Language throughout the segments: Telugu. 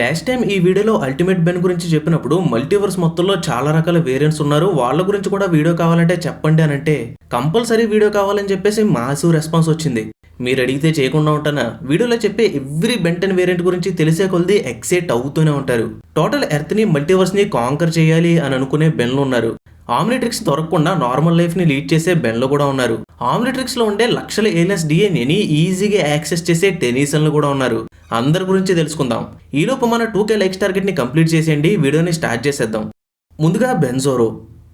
లాస్ట్ టైం ఈ వీడియోలో అల్టిమేట్ బెన్ గురించి చెప్పినప్పుడు మల్టీవర్స్ మొత్తంలో చాలా రకాల వేరియంట్స్ ఉన్నారు, వాళ్ళ గురించి కూడా వీడియో కావాలంటే చెప్పండి అని అంటే కంపల్సరీ వీడియో కావాలని చెప్పేసి మాసివ్ రెస్పాన్స్ వచ్చింది. మీరు అడిగితే చేయకుండా ఉంటానా? వీడియోలో చెప్పే ఎవ్రీ బెంటెన్ వేరియంట్ గురించి తెలిసే కొలది ఎక్సైట్ అవుతూనే ఉంటారు. టోటల్ ఎర్త్ ని మల్టీవర్స్ ని కాంకర్ చేయాలి అని అనుకునే బెన్లు ఉన్నారు. ఆమ్నిట్రిక్స్ దొరకకుండా నార్మల్ లైఫ్ ని లీడ్ చేసే బెన్లు కూడా ఉన్నారు. ఆమ్నిట్రిక్స్ లో ఉండే లక్షల ఏలియన్స్ డిఎన్ఏని ఈజీగా యాక్సెస్ చేసే టెనీసన్లు కూడా ఉన్నారు. అందరి గురించి తెలుసుకుందాం. ఈలోపు మన 2K లైక్స్ టార్గెట్ ని కంప్లీట్ చేసేయండి. వీడియోని స్టార్ట్ చేసేద్దాం. ముందుగా బెన్జోరో.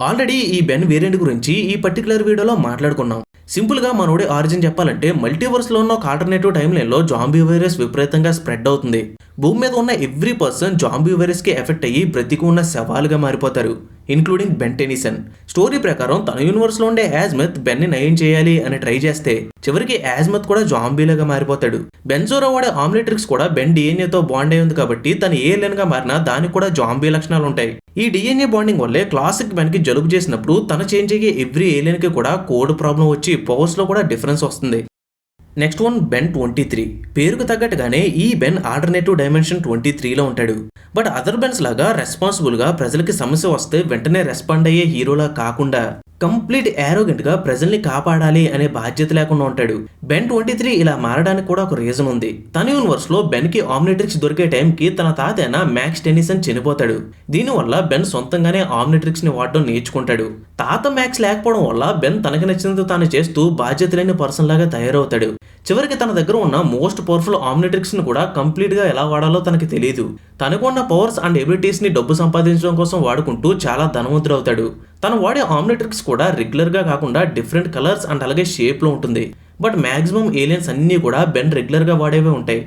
ఆల్రెడీ ఈ బెన్ వేరియంట్ గురించి ఈ పర్టికులర్ వీడియోలో మాట్లాడుకున్నాం. సింపుల్ గా మనోడి ఆరిజిన్ చెప్పాలంటే మల్టీవర్స్ లో ఉన్న ఒక ఆల్టర్నేటివ్ టైం లైన్ లో జాంబీ వైరస్ విపరీతంగా స్ప్రెడ్ అవుతుంది. భూమి మీద ఉన్న ఎవ్రీ పర్సన్ జాంబీ వైరస్ కి ఎఫెక్ట్ అయ్యి బ్రతికి ఉన్న శవాలుగా మారిపోతారు, ఇన్క్లూడింగ్ బెన్ టెనిసన్. స్టోరీ ప్రకారం తన యూనివర్స్ లో ఉండే యాజ్మెత్ బెన్ ని నయం చేయాలి అని ట్రై చేస్తే చివరికి యాజ్మెత్ కూడా జాంబీలాగా మారిపోతాడు. బెన్జోరో వాడే ఆమ్నిట్రిక్స్ కూడా బెన్ డిఎన్ఏతో బాండ్ అయి ఉంది కాబట్టి తను ఏ ఏలియన్ గా మారినా దానికి కూడా జాంబీ లక్షణాలు ఉంటాయి. ఈ డిఎన్ఏ బాండింగ్ వల్లే క్లాసిక్ బెన్ కి జలుబు చేసినప్పుడు తన చేంజ్ అయ్యే ఎవ్రీ ఏలియన్ కి కూడా కోడ్ ప్రాబ్లం వచ్చి పవర్స్ లో కూడా డిఫరెన్స్ వస్తుంది. Next one Ben 23. పేరుకు తగ్గట్టుగానే ఈ బెన్ ఆల్టర్నేటివ్ డైమెన్షన్ 23లో ఉంటాడు. బట్ అదర్ బెన్స్ లాగా రెస్పాన్సిబుల్ గా ప్రజలకి సమస్య వస్తే వెంటనే రెస్పాండ్ అయ్యే హీరోలా కాకుండా కంప్లీట్ యారోగెంట్ గా ప్రజల్ని కాపాడాలి అనే బాధ్యత లేకుండా ఉంటాడు. బెన్ 23 ఇలా మారడానికి కూడా ఒక రీజన్ ఉంది. తన యూనివర్స్ లో బెన్ కి ఆమ్నిట్రిక్స్ దొరికే టైంకి తన తాత అయిన మ్యాక్స్ టెనిసన్ చనిపోతాడు. దీనివల్ల బెన్ సొంతంగానే ఆమ్నిట్రిక్స్ ని వాడడం నేర్చుకుంటాడు. తాత మ్యాక్స్ లేకపోవడం వల్ల బెన్ తనకి నచ్చినంత తాను చేస్తూ బాధ్యత లేని పర్సన్ లాగా తయారవుతాడు. చివరికి తన దగ్గర ఉన్న మోస్ట్ పవర్ఫుల్ ఆమ్నిట్రిక్స్ ని కూడా కంప్లీట్ గా ఎలా వాడాలో తనకి తెలియదు. తనకు ఉన్న పవర్స్ అండ్ ఎబిలిటీస్ ని డబ్బు సంపాదించడం కోసం వాడుకుంటూ చాలా ధనవంతుడవుతాడు. తను వాడే ఆమ్నిట్రిక్స్ కూడా రెగ్యులర్ గా కాకుండా డిఫరెంట్ కలర్స్ అండ్ అలాగే షేప్ లో ఉంటుంది. బట్ మాక్సిమం ఏలియన్స్ అన్ని కూడా బెన్ రెగ్యులర్ గా వాడేవే ఉంటాయి.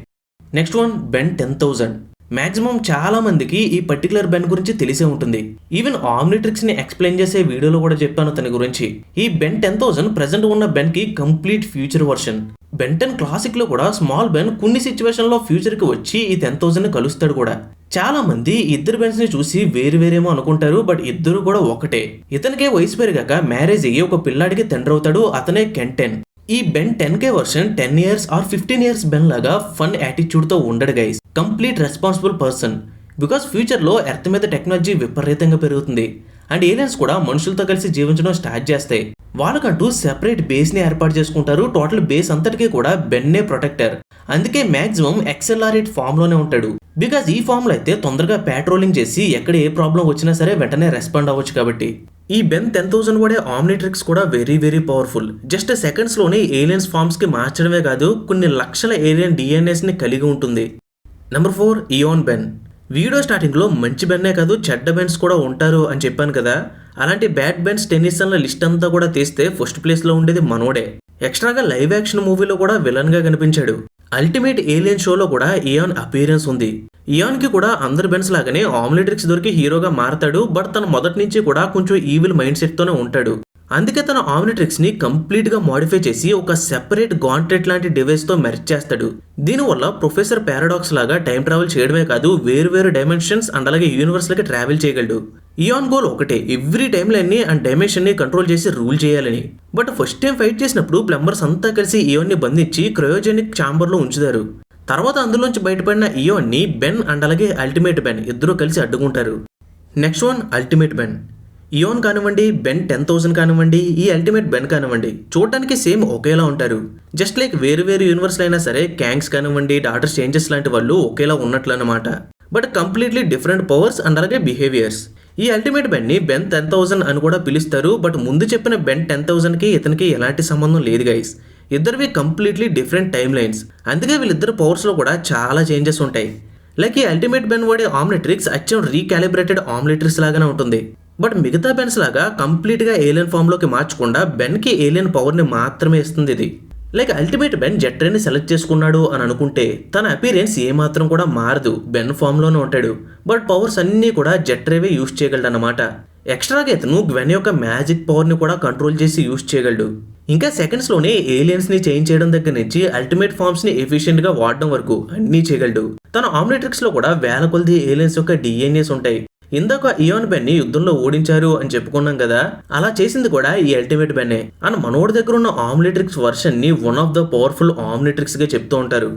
Next one Ben 10,000. మాక్సిమం చాలా మందికి ఈ పర్టికులర్ బెన్ గురించి తెలిసే ఉంటుంది. ఈవెన్ ఆమ్నిట్రిక్స్ ని ఎక్స్ప్లెయిన్ చేసే వీడియోలో కూడా చెప్పాను తన గురించి. ఈ బెన్ 10,000 ప్రెసెంట్ ఉన్న బెన్ కి complete future version. Ben 10 classic లో కూడా స్మాల్ బెన్ కొన్ని సిచ్యువేషన్ లో ఫ్యూచర్ కి వచ్చి ఈ 10,000 ని కలుస్తాడు కూడా. చాలా మంది ఇద్దరు బెన్స్ ని చూసి వేరేమో అనుకుంటారు, బట్ ఇద్దరు కూడా ఒకటే. ఇతనికే వయసు పెరిగాక మ్యారేజ్ అయ్యి ఒక పిల్లాడికి తండ్రి అవుతాడు, అతనే కెన్ 10. ఈ Ben 10K version 10 years or 15 years Ben లాగా ఫన్ యాటిట్యూడ్ తో ఉండడు guys. Complete responsible person. Because future లో ఎర్త్ మీద టెక్నాలజీ విపరీతంగా పెరుగుతుంది అండ్ ఏలియన్స్ కూడా మనుషులతో కలిసి జీవించడం స్టార్ట్ చేస్తాయి. వాళ్ళకంటూ సెపరేట్ బేస్ ని ఏర్పాటు చేసుకుంటారు. టోటల్ బేస్ అంతటికీ కూడా బెన్నే ప్రొటెక్టర్. అందుకే మాక్సిమం XLR8 ఫామ్ లోనే ఉంటాడు. బికాస్ ఈ ఫామ్ లో అయితే తొందరగా పెట్రోలింగ్ చేసి ఎక్కడ ఏ ప్రాబ్లం వచ్చినా సరే వెంటనే రెస్పాండ్ అవ్వచ్చు కాబట్టి. ఈ బెన్ 10,000 వాడే ఆమ్నిట్రిక్స్ కూడా వెరీ పవర్ఫుల్. జస్ట్ సెకండ్స్ లోనే ఏలియన్స్ ఫార్మ్స్ కి మార్చడమే కాదు, కొన్ని లక్షల ఏలియన్ డిఎన్ఏస్ ని కలిగి ఉంటుంది. Number 4 Eon Ben. Video starting లో మంచి బెన్నే కాదు చెడ్డ బెన్స్ కూడా ఉంటారు అని చెప్పాను కదా. అలాంటి బ్యాడ్ బెన్స్ టెన్నిసన్ల లిస్ట్ అంతా కూడా తీస్తే ఫస్ట్ ప్లేస్ లో ఉండేది మనోడే. ఎక్స్ట్రాగా లైవ్ యాక్షన్ మూవీలో కూడా విలన్ గా కనిపించాడు. అల్టిమేట్ ఏలియన్ షోలో కూడా ఇయాన్ అపీరెన్స్ ఉంది. ఇయాన్ కి కూడా అందరు బెన్స్ లాగానే ఆమ్నిట్రిక్స్ దొరికి హీరోగా మారతాడు. బట్ తన మొదటి నుంచి కూడా కొంచెం ఈవిల్ మైండ్ సెట్ తోనే ఉంటాడు. అందుకే తన ఆమ్నిట్రిక్స్ ని కంప్లీట్ గా మోడిఫై చేసి ఒక సెపరేట్ గాంట్లెట్ లాంటి డివైస్ తో మెర్జ్ చేస్తాడు. దీనివల్ల ప్రొఫెసర్ పారాడాక్స్ లాగా టైం ట్రావెల్ చేయడమే కాదు, వేరు డైమెన్షన్స్ అండ్ అలాగే యూనివర్స్ లకి ట్రావెల్ చేయగలడు. ఇయాన్ గోల్ ఒకటే, ఎవ్రీ టైం లైన్ ని అండ్ డైమెన్షన్ ని కంట్రోల్ చేసి రూల్ చేయాలని. బట్ ఫస్ట్ టైం ఫైట్ చేసినప్పుడు ప్లంబర్స్ అంతా కలిసి ఇయాన్ ని బంధించి క్రయోజెనిక్ ఛాంబర్ లో ఉంచుతారు. తర్వాత అందులోంచి బయటపడిన ఇయాన్ ని బెన్ అండ్ అలాగే అల్టిమేట్ బెన్ ఇద్దరు కలిసి అడ్డుకుంటారు. Next one ultimate Ben. Ian కానివ్వండి, బెన్ 10,000 కానివ్వండి, ఈ అల్టిమేట్ బెన్ కానివ్వండి, చూడటానికి సేమ్ ఒకేలా ఉంటారు. జస్ట్ లైక్ వేరు యూనివర్స్ అయినా సరే క్యాంగ్స్ కానివ్వండి, డాటర్ చేంజెస్ లాంటి వాళ్ళు ఒకేలా ఉన్నట్లు అన్నమాట. But completely different powers and అలాగే బిహేవియర్స్. ఈ అల్టిమేట్ బెన్ ని బెన్ 10,000 అని కూడా పిలుస్తారు. బట్ ముందు చెప్పిన బెన్ 10,000 కి ఇతనికి ఎలాంటి సంబంధం లేదు గైస్. ఇద్దరివి కంప్లీట్లీ డిఫరెంట్ టైమ్ లైన్స్. అందుకే వీళ్ళిద్దరు పవర్స్ లో కూడా చాలా చేంజెస్ ఉంటాయి. లైక్ ఈ అల్టిమేట్ బెన్ వాడే ఆమ్నిట్రిక్స్ అచ్చం రీకాలిబ్రేటెడ్ ఆమ్నిట్రిక్స్ లాగానే ఉంటుంది. బట్ మిగతా బెన్స్ లాగా కంప్లీట్ గా ఏలియన్ ఫామ్ లోకి మార్చకుండా బెన్ కి ఏలియన్ పవర్ ని మాత్రమే ఇస్తుంది ఇది. లైక్ అల్టిమేట్ బెన్ జెట్రేని సెలెక్ట్ చేసుకున్నాడు అని అనుకుంటే తన అపీరెన్స్ ఏమాత్రం కూడా మారదు, బెన్ ఫామ్ లోనే ఉంటాడు. బట్ పవర్స్ అన్ని కూడా జెట్రేవే యూజ్ చేయగలడు అన్నమాట. ఎక్స్ట్రాగా ఇతను గ్వెన్ యొక్క మ్యాజిక్ పవర్ ని కూడా కంట్రోల్ చేసి యూజ్ చేయగలడు. ఇంకా సెకండ్స్ లోనే ఏలియన్స్ ని చేంజ్ చేయడం దగ్గర నుంచి అల్టిమేట్ ఫార్మ్స్ ని ఎఫిషియెంట్ గా వాడడం వరకు అన్ని చేయగలడు. తన ఆమ్నిట్రిక్స్ లో కూడా వేల కొలది ఏలియన్స్ యొక్క డిఎన్ఏస్ ఉంటాయి. ఇందాక ఇయాన్ బెన్ ని యుద్ధంలో ఓడించారు అని చెప్పుకున్నాం కదా, అలా చేసింది కూడా ఈ అల్టిమేట్ బెన్నే. అండ్ మనోడి దగ్గర ఉన్న ఆమ్నిట్రిక్స్ వర్షన్ ని వన్ ఆఫ్ ద పవర్ఫుల్ ఆమ్నిట్రిక్స్ గా చెప్తూ ఉంటారు.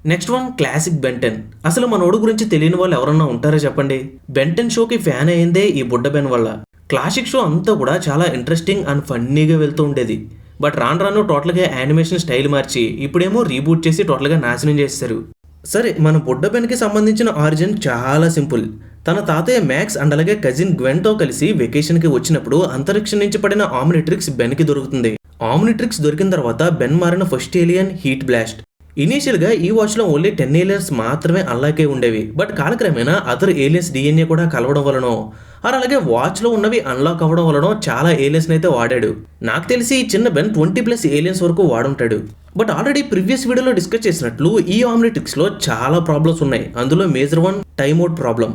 Next one classic Ben Ten. అసలు మనోడు గురించి తెలియని వాళ్ళు ఎవరన్నా ఉంటారా చెప్పండి. బెంటెన్ షోకి ఫ్యాన్ అయిందే ఈ బుడ్డ బెన్ వల్ల. క్లాసిక్ షో అంతా కూడా చాలా ఇంట్రెస్టింగ్ అండ్ ఫన్నీగా వెళ్తూ ఉండేది. బట్ రాను రాను టోటల్గా యానిమేషన్ స్టైల్ మార్చి ఇప్పుడేమో రీబూట్ చేసి టోటల్గా నాశనం చేస్తారు. సరే, మన బుడ్డ బెన్కి సంబంధించిన ఆరిజిన్ చాలా సింపుల్. తన తాతయ్య మ్యాక్స్ అండ్ అలాగే కజిన్ గ్వెన్తో కలిసి వెకేషన్కి వచ్చినప్పుడు అంతరిక్షం నుంచి పడిన ఆమ్నిట్రిక్స్ బెన్కి దొరుకుతుంది. ఆమ్నిట్రిక్స్ దొరికిన తర్వాత బెన్ మారిన ఫస్ట్ ఏలియన్ హీట్ బ్లాస్ట్. ఇనీషియల్గా ఈ వాచ్లో ఓన్లీ 10 ఏలియన్స్ మాత్రమే అన్లాక్ అయి ఉండేవి. బట్ కాలక్రమేణా అదర్ ఏలియన్స్ డిఎన్ఏ కూడా కలవడం వలనో అలాగే వాచ్లో ఉన్నవి అన్లాక్ అవ్వడం వలనో చాలా ఏలియన్స్ అయితే వాడాడు. నాకు తెలిసి ఈ చిన్న బెన్ 20+ ఏలియన్స్ వరకు వాడుంటాడు. బట్ ఆల్రెడీ ప్రీవియస్ వీడియోలో డిస్కస్ చేసినట్లు ఈ ఆమ్నిట్రిక్స్లో చాలా ప్రాబ్లమ్స్ ఉన్నాయి. అందులో మేజర్ వన్ టైమ్అవుట్ ప్రాబ్లం.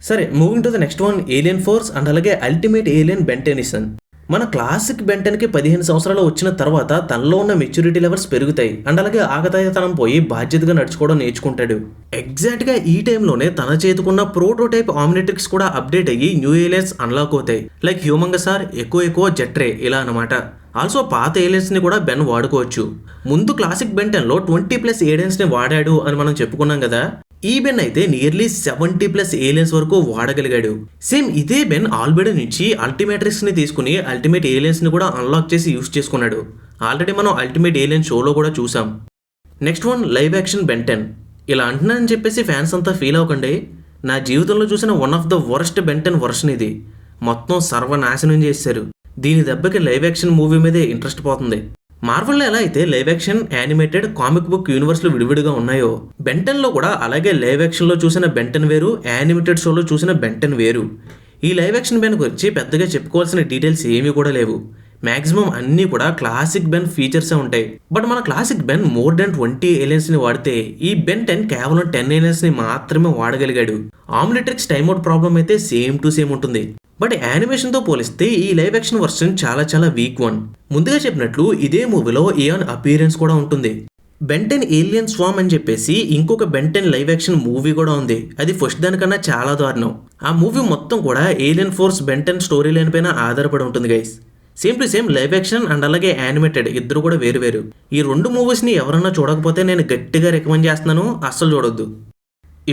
సరే, moving to the next one alien force and అలాగే అల్టిమేట్ ఏలియన్ బెంటెనిసన్. మన క్లాసిక్ బెంటెన్కి 15 సంవత్సరాలు వచ్చిన తర్వాత తనలో ఉన్న మెచ్యూరిటీ లెవెల్స్ పెరుగుతాయి అండ్ అలాగే ఆగతాయితనం పోయి బాధ్యతగా నడుచుకోవడం నేర్చుకుంటాడు. ఎగ్జాక్ట్గా ఈ టైంలోనే తన చేతుకున్న ప్రోటోటైప్ ఆమ్నిట్రిక్స్ కూడా అప్డేట్ అయ్యి న్యూ ఏలియన్స్ అన్లాక్ అవుతాయి. లైక్ హ్యూమంగసార్, ఎక్కువ జెట్రే ఇలా అనమాట. ఆల్సో పాత ఏలియన్స్ని కూడా బెన్ వాడుకోవచ్చు. ముందు క్లాసిక్ బెంటెన్లో 20+ ఏలియన్స్ని వాడాడు అని మనం చెప్పుకున్నాం కదా. ఈ బెన్ అయితే నియర్లీ 70+ ఏలియన్స్ వరకు వాడగలిగాడు. సేమ్ ఇదే బెన్ ఆల్బెడో నుంచి అల్టిమేట్రిక్స్ ని తీసుకుని అల్టిమేట్ ఏలియన్స్ ని కూడా అన్లాక్ చేసి యూస్ చేసుకున్నాడు. ఆల్రెడీ మనం అల్టిమేట్ ఏలియన్ షోలో కూడా చూసాం. Next one live action Ben Ten. ఇలా అంటున్నానని చెప్పేసి ఫ్యాన్స్ అంతా ఫీల్ అవ్వకండి. నా జీవితంలో చూసిన one of the worst Ben Ten version ఇది. మొత్తం సర్వనాశనం చేశారు. దీని దెబ్బకి లైవ్ యాక్షన్ మూవీ మీదే ఇంట్రెస్ట్ పోతుంది. మార్వెల్లో ఎలా అయితే live action, animated, comic book యూనివర్స్లు విడివిడిగా ఉన్నాయో బెంటెన్లో కూడా అలాగే లైవ్ యాక్షన్లో చూసిన బెంటెన్ వేరు, యానిమేటెడ్ షోలో చూసిన బెంటెన్ వేరు. ఈ లైవ్ యాక్షన్ బెన్ గురించి పెద్దగా చెప్పుకోవాల్సిన డీటెయిల్స్ ఏమీ కూడా లేవు. మ్యాక్సిమం అన్నీ కూడా క్లాసిక్ బెన్ ఫీచర్సే ఉంటాయి. బట్ మన క్లాసిక్ బెన్ మోర్ దెన్ 20 ఏలియన్స్ని వాడితే ఈ బెంటెన్ కేవలం 10 ఏలియన్స్ని మాత్రమే వాడగలిగాడు. ఆమ్నిట్రిక్స్ టైమ్అవుట్ ప్రాబ్లం అయితే సేమ్ టు సేమ్ ఉంటుంది. బట్ యానిమేషన్తో పోలిస్తే ఈ లైవ్ యాక్షన్ వర్షన్ చాలా వీక్ వన్. ముందుగా చెప్పినట్లు ఇదే మూవీలో ఇయాన్ అపీరెన్స్ కూడా ఉంటుంది. బెంటెన్ ఏలియన్ స్వామ్ అని చెప్పేసి ఇంకొక బెంటెన్ లైవ్ యాక్షన్ మూవీ కూడా ఉంది. అది ఫస్ట్ దానికన్నా చాలా దారుణం. ఆ మూవీ మొత్తం కూడా alien force Ben Ten story line పైన ఆధారపడి ఉంటుంది guys. Same to same live action and అలాగే యానిమేటెడ్ ఇద్దరు కూడా వేరు. ఈ 2 మూవీస్ని ఎవరన్నా చూడకపోతే నేను గట్టిగా రికమెండ్ చేస్తున్నాను, అస్సలు చూడొద్దు.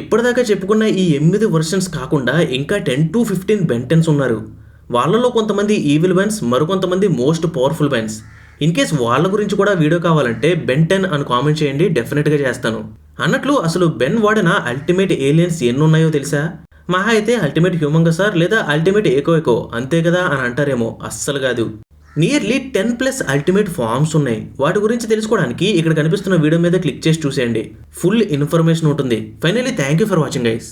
ఇప్పటిదాకా చెప్పుకున్న ఈ 8 వర్షన్స్ కాకుండా ఇంకా 10 to 15 బెంటెన్స్ ఉన్నారు. వాళ్ళలో కొంతమంది ఈవిల్ బెన్స్, మరికొంతమంది most powerful Bens. In case వాళ్ళ గురించి కూడా వీడియో కావాలంటే బెంటెన్ అని కామెంట్ చేయండి, డెఫినెట్గా చేస్తాను. అన్నట్లు అసలు బెన్ వాడిన అల్టిమేట్ ఏలియన్స్ ఎన్ని ఉన్నాయో తెలుసా? మహా అయితే అల్టిమేట్ హ్యూమంగసార్ లేదా అల్టిమేట్ ఎకో అంతే కదా అని అంటారేమో, అస్సలు కాదు. నియర్లీ 10+ అల్టిమేట్ ఫార్మ్స్ ఉన్నాయి. వాటి గురించి తెలుసుకోవడానికి ఇక్కడ కనిపిస్తున్న వీడియో మీద క్లిక్ చేసి చూసేయండి. ఫుల్ ఇన్ఫర్మేషన్ ఉంటుంది. Finally thank you for watching guys.